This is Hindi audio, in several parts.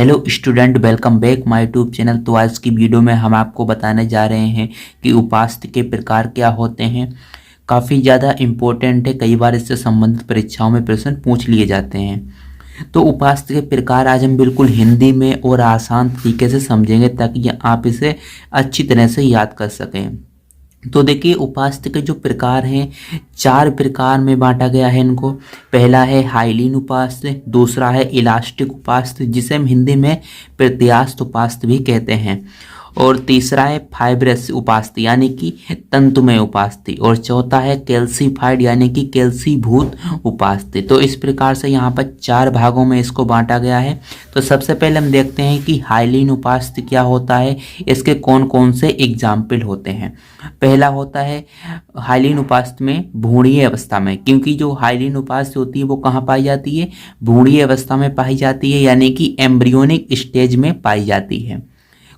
Hello student, welcome back my YouTube channel. तो आज की वीडियो में हम आपको बताने जा रहे हैं कि उपास्थि के प्रकार क्या होते हैं। काफ़ी ज़्यादा इम्पोर्टेंट है, कई बार इससे संबंधित परीक्षाओं में प्रश्न पूछ लिए जाते हैं। तो उपास्थि के प्रकार आज हम बिल्कुल हिंदी में और आसान तरीके से समझेंगे ताकि आप इसे अच्छी तरह से याद कर सकें। तो देखिए, उपास्थि के जो प्रकार हैं, 4 प्रकार में बांटा गया है इनको। पहला है हाइलीन उपास्थि, दूसरा है इलास्टिक उपास्थि जिसे हम हिंदी में प्रत्यास्थ उपास्थि भी कहते हैं, और तीसरा है फाइब्रस उपास्थि यानी कि तंतुमय उपास्थि, और चौथा है कैल्सीफाइड यानी कि कैल्सीभूत उपास्थि। तो इस प्रकार से यहाँ पर 4 भागों में इसको बांटा गया है। तो सबसे पहले हम देखते हैं कि हाइलीन उपास्थि क्या होता है, इसके कौन कौन से एग्जाम्पल होते हैं। पहला होता है हाइलीन उपास्थि में भ्रूणीय अवस्था में, क्योंकि जो हाइलीन उपास्थि होती है वो कहाँ पाई जाती है, भ्रूणीय अवस्था में पाई जाती है, यानी कि एम्ब्रियोनिक स्टेज में पाई जाती है।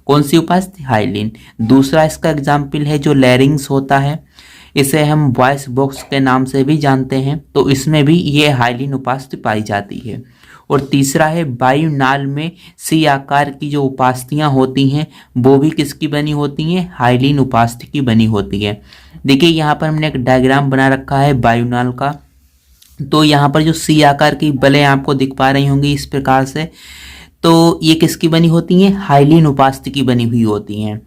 कौन सी उपास्थि, हाइलीन। दूसरा इसका एग्जाम्पल है जो लैरिंग्स होता है, इसे हम वॉइस बॉक्स के नाम से भी जानते हैं, तो इसमें भी ये हाइलीन उपास्थि पाई जाती है। और तीसरा है वायुनाल में सी आकार की जो उपास्थियाँ होती हैं वो भी किसकी बनी होती हैं, हाइलीन उपास्थि की बनी होती है। देखिए यहाँ पर हमने एक डायग्राम बना रखा है वायुनाल का। तो यहाँ पर जो सी आकार की बलें आपको दिख पा रही होंगी इस प्रकार से, तो ये किसकी बनी होती हैं, हाइलीन उपास्थि की बनी हुई होती हैं।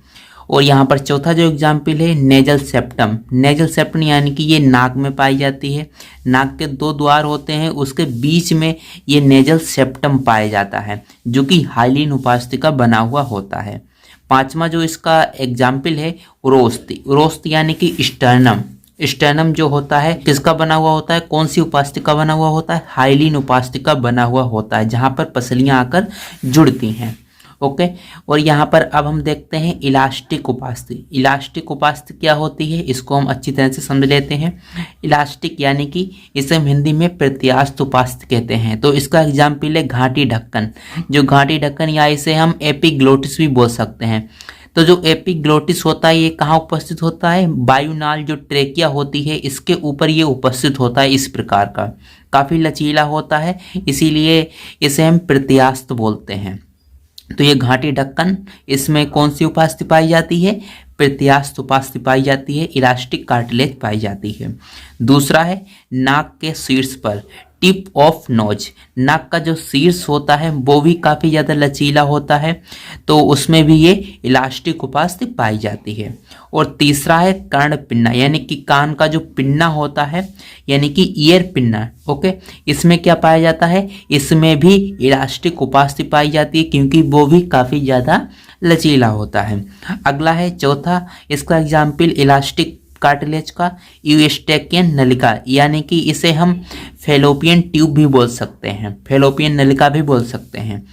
और यहाँ पर चौथा जो एग्जाम्पल है नेजल सेप्टम। नेजल सेप्टम यानी कि ये नाक में पाई जाती है। नाक के 2 द्वार होते हैं, उसके बीच में ये नेजल सेप्टम पाया जाता है जो कि हाइलीन उपास्थि का बना हुआ होता है। पांचवा जो इसका एग्जाम्पल है उरोस्ति। उरोस्ति यानी कि स्टर्नम। स्टर्नम जो होता है किसका बना हुआ होता है, कौन सी उपास्थि का बना हुआ होता है, हाइलीन उपास्थि का बना हुआ होता है, जहां पर पसलियां आकर जुड़ती हैं। ओके। और यहाँ पर अब हम देखते हैं इलास्टिक उपास्थि। इलास्टिक उपास्थि क्या होती है, इसको हम अच्छी तरह से समझ लेते हैं। इलास्टिक यानी कि इसे हम हिंदी में प्रत्यास्थ उपास्थि कहते हैं। तो इसका एग्जाम्पल है घाटी ढक्कन। जो घाटी ढक्कन या इसे हम एपिग्लोटिस भी बोल सकते हैं। तो जो एपिग्लोटिस होता है ये कहाँ उपस्थित होता है, वायुनाल जो ट्रेकिया होती है इसके ऊपर ये उपस्थित होता है। इस प्रकार का काफ़ी लचीला होता है, इसीलिए इसे हम प्रत्यास्थ बोलते हैं। तो ये घाटी ढक्कन, इसमें कौन सी उपास्थि पाई जाती है, प्रत्यास्थ उपास्थि पाई जाती है, इलास्टिक कार्टिलेज पाई जाती है। दूसरा है नाक के शीर्ष पर, टिप ऑफ नोज। नाक का जो शीर्ष होता है वो भी काफ़ी ज़्यादा लचीला होता है, तो उसमें भी ये इलास्टिक उपास्थि पाई जाती है। और तीसरा है कर्ण पिन्ना यानी कि कान का जो पिन्ना होता है, यानी कि ईयर पिन्ना। ओके, इसमें क्या पाया जाता है, इसमें भी इलास्टिक उपास्थि पाई जाती है, क्योंकि वो भी काफ़ी ज़्यादा लचीला होता है। अगला है चौथा, इसका एग्जाम्पल इलास्टिक कार्टिलेज का यूस्टेकियन नलिका, यानी कि इसे हम फेलोपियन ट्यूब भी बोल सकते हैं, फेलोपियन नलिका भी बोल सकते हैं।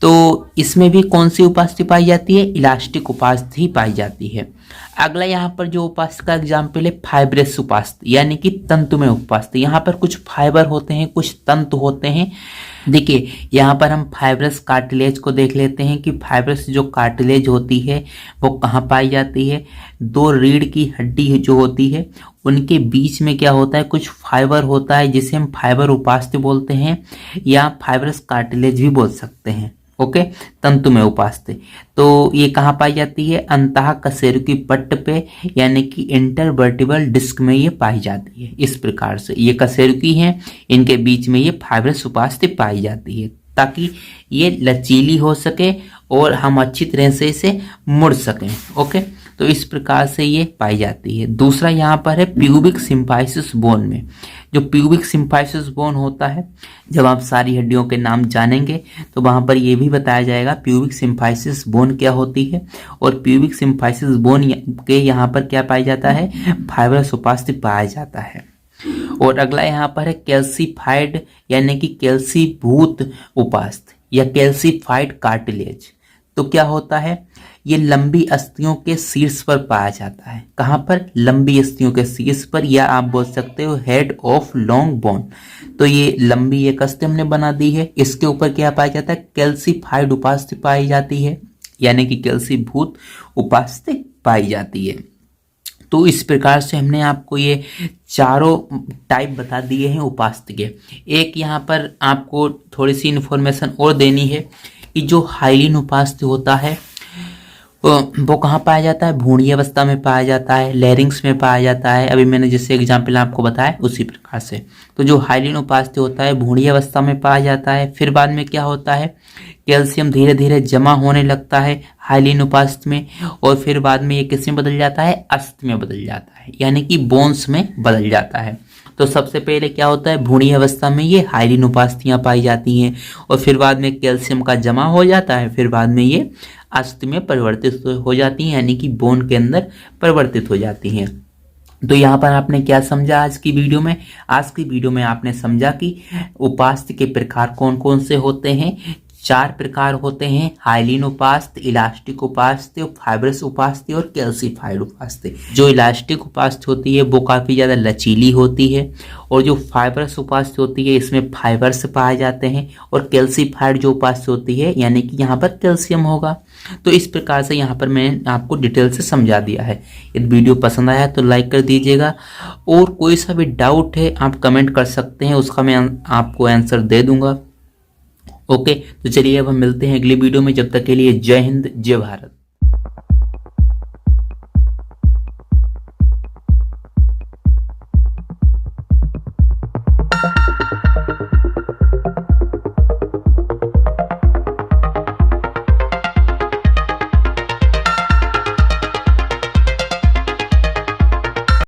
तो इसमें भी कौन सी उपास्थि पाई जाती है, इलास्टिक उपास्थि पाई जाती है। अगला यहाँ पर जो उपास्थि का एग्जाम्पल है फाइब्रस उपास्थि यानी कि तंतुमय उपास्थि। यहाँ पर कुछ फाइबर होते हैं, कुछ तंतु होते हैं। देखिए यहाँ पर हम फाइब्रस कार्टिलेज को देख लेते हैं कि फाइब्रस जो कार्टिलेज होती है वो कहाँ पाई जाती है, 2 रीढ़ की हड्डी जो होती है उनके बीच में क्या होता है, कुछ फाइबर होता है जिसे हम फाइबर उपास्थि बोलते हैं, या फाइब्रस कार्टिलेज भी बोल सकते हैं। ओके, तंतुमय उपास्थि। तो ये कहाँ पाई जाती है, अंतः कशेरुकी पट्ट पे यानी कि इंटरवर्टिबल डिस्क में ये पाई जाती है। इस प्रकार से ये कशेरुकी हैं, इनके बीच में ये फाइब्रस उपास्थि पाई जाती है ताकि ये लचीली हो सके और हम अच्छी तरह से इसे मुड़ सकें। ओके, तो इस प्रकार से ये पाई जाती है। दूसरा यहाँ पर है प्यूबिक सिम्फाइसिस बोन में। जो प्यूबिक सिम्फाइसिस बोन होता है, जब आप सारी हड्डियों के नाम जानेंगे तो वहाँ पर ये भी बताया जाएगा प्यूबिक सिम्फाइसिस बोन क्या होती है, और प्यूबिक सिम्फाइसिस बोन के यहाँ पर क्या पाया जाता है, फाइब्रस उपास्थि पाया जाता है। और अगला यहाँ पर है कैल्सीफाइड यानी कि कैल्सीभूत उपास्थि या कैल्सीफाइड कार्टिलेज। तो क्या होता है, ये लंबी अस्थियों के शीर्ष पर पाया जाता है। कहाँ पर, लंबी अस्थियों के शीर्ष पर, या आप बोल सकते हो हेड ऑफ लॉन्ग बोन। तो ये लंबी एक अस्थि हमने बना दी है, इसके ऊपर क्या पाया जाता है, कैल्सीफाइड उपास्थि पाई जाती है, यानी कि कैल्सीभूत उपास्थि पाई जाती है। तो इस प्रकार से हमने आपको ये चारों टाइप बता दिए हैं उपास्थि के। एक यहाँ पर आपको थोड़ी सी इन्फॉर्मेशन और देनी है कि जो हाइलिन उपास्थ्य होता है वो कहाँ पाया जाता है, भ्रूणीय अवस्था में पाया जाता है, लैरिंक्स में पाया जाता है। अभी मैंने जैसे एग्जाम्पल आपको बताया उसी प्रकार से। तो जो हाइलिन उपास्थ्य होता है भ्रूणीय अवस्था में पाया जाता है। फिर बाद में क्या होता है, कैल्शियम धीरे धीरे जमा होने लगता है हाइलिन उपास्थ्य में, और फिर बाद में ये किस में बदल जाता है, अस्थि में बदल जाता है, यानी कि बोन्स में बदल जाता है। तो सबसे पहले क्या होता है, भ्रूणीय अवस्था में ये हाइलिन उपास्थियां पाई जाती हैं, और फिर बाद में कैल्शियम का जमा हो जाता है, फिर बाद में ये अस्थि में परिवर्तित हो जाती हैं, यानी कि बोन के अंदर परिवर्तित हो जाती हैं। तो यहाँ पर आपने क्या समझा आज की वीडियो में, आज की वीडियो में आपने समझा कि उपास्थ्य के प्रकार कौन कौन से होते हैं। 4 प्रकार होते हैं, हाइलिन उपास्थ्य, इलास्टिक उपास्थ्य, फाइब्रस उपास्थ्य और कैल्सीफाइड उपास्थ्य। जो इलास्टिक उपास्थ्य होती है वो काफ़ी ज़्यादा लचीली होती है, और जो फाइब्रस उपास्थ्य होती है इसमें फाइबर्स पाए जाते हैं, और कैल्सीफाइड जो उपास्थ्य होती है यानी कि यहाँ पर कैल्शियम होगा। तो इस प्रकार से यहाँ पर मैंने आपको डिटेल से समझा दिया है। यदि वीडियो पसंद आया तो लाइक कर दीजिएगा, और कोई सा भी डाउट है आप कमेंट कर सकते हैं, उसका मैं आपको आंसर दे दूंगा। ओके, तो चलिए अब हम मिलते हैं अगली वीडियो में। जब तक के लिए जय हिंद, जय भारत।